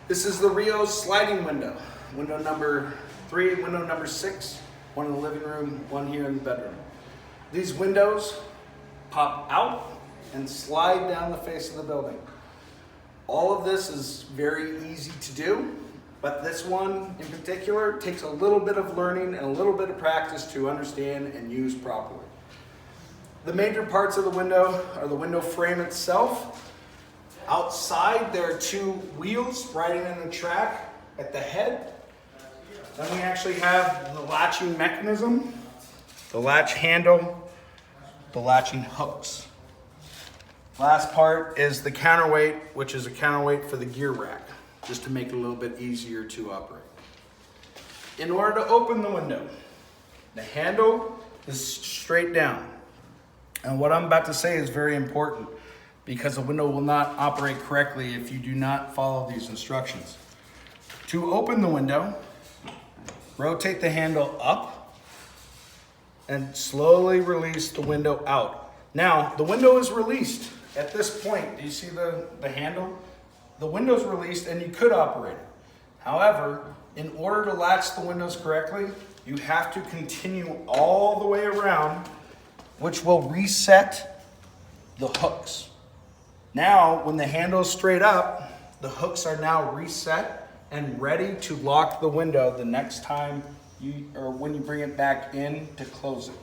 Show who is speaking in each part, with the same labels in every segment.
Speaker 1: This is the Rios sliding window. Window number 3, window number 6, one in the living room, one here in the bedroom. These windows pop out and slide down the face of the building. All of this is very easy to do, but this one in particular takes a little bit of learning and a little bit of practice to understand and use properly. The major parts of the window are the window frame itself. Outside, there are 2 wheels riding in the track at the head. Then we actually have the latching mechanism, the latch handle, the latching hooks. Last part is the counterweight, which is a counterweight for the gear rack, just to make it a little bit easier to operate. In order to open the window, the handle is straight down. And what I'm about to say is very important, because the window will not operate correctly if you do not follow these instructions. To open the window, rotate the handle up and slowly release the window out. Now, the window is released at this point. Do you see the handle? The window's released and you could operate it. However, in order to latch the windows correctly, you have to continue all the way around, which will reset the hooks. Now, when the handle is straight up, the hooks are now reset and ready to lock the window the next time when you bring it back in to close it.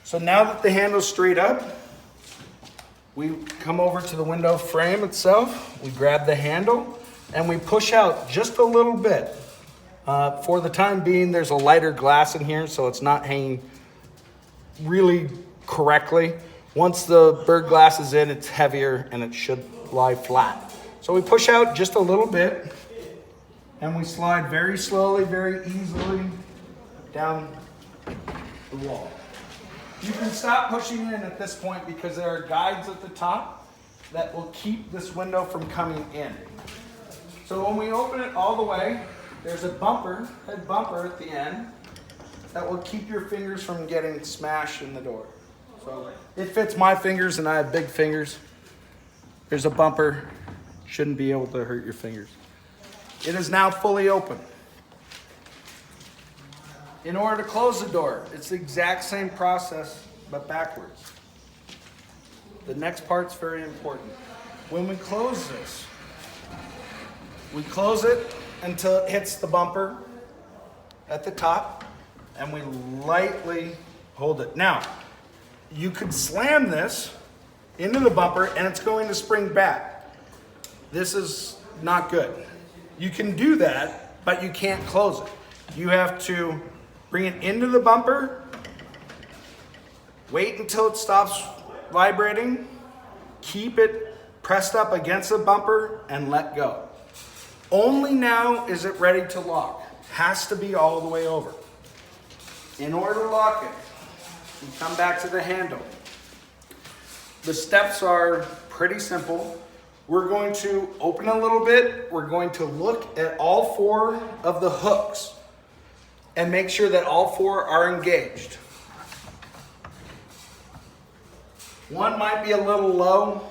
Speaker 1: So now that the handle's straight up, we come over to the window frame itself, we grab the handle, and we push out just a little bit. For the time being, there's a lighter glass in here, so it's not hanging really correctly. Once the bird glass is in, it's heavier and it should lie flat. So we push out just a little bit and we slide very slowly, very easily down the wall. You can stop pushing in at this point because there are guides at the top that will keep this window from coming in. So when we open it all the way, there's a bumper, head bumper at the end that will keep your fingers from getting smashed in the door. So it fits my fingers and I have big fingers. There's a bumper, shouldn't be able to hurt your fingers. It is now fully open. In order to close the door, it's the exact same process, but backwards. The next part's very important. When we close this, we close it until it hits the bumper at the top, and we lightly hold it. Now, you could slam this into the bumper and it's going to spring back. This is not good. You can do that, but you can't close it. You have to bring it into the bumper, wait until it stops vibrating, keep it pressed up against the bumper, and let go. Only now is it ready to lock. Has to be all the way over. In order to lock it, you come back to the handle. The steps are pretty simple. We're going to open a little bit. We're going to look at all 4 of the hooks and make sure that all 4 are engaged. One might be a little low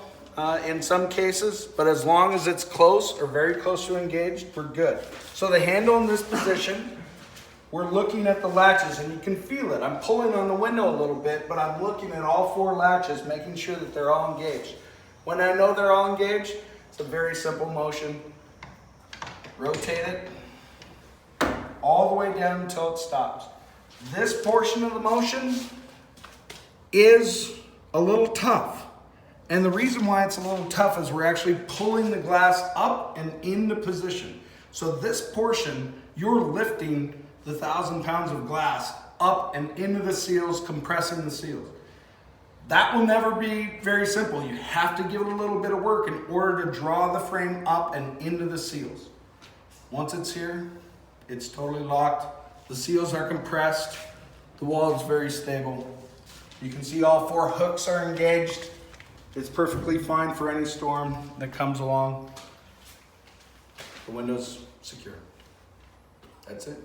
Speaker 1: in some cases, but as long as it's close or very close to engaged, we're good. So the handle in this position, we're looking at the latches and you can feel it. I'm pulling on the window a little bit, but I'm looking at all 4 latches, making sure that they're all engaged. When I know they're all engaged, it's a very simple motion. Rotate it all the way down until it stops. This portion of the motion is a little tough. And the reason why it's a little tough is we're actually pulling the glass up and into position. So this portion, you're lifting the 1,000 pounds of glass up and into the seals, compressing the seals. That will never be very simple. You have to give it a little bit of work in order to draw the frame up and into the seals. Once it's here, it's totally locked. The seals are compressed. The wall is very stable. You can see all 4 hooks are engaged. It's perfectly fine for any storm that comes along. The window's secure. That's it.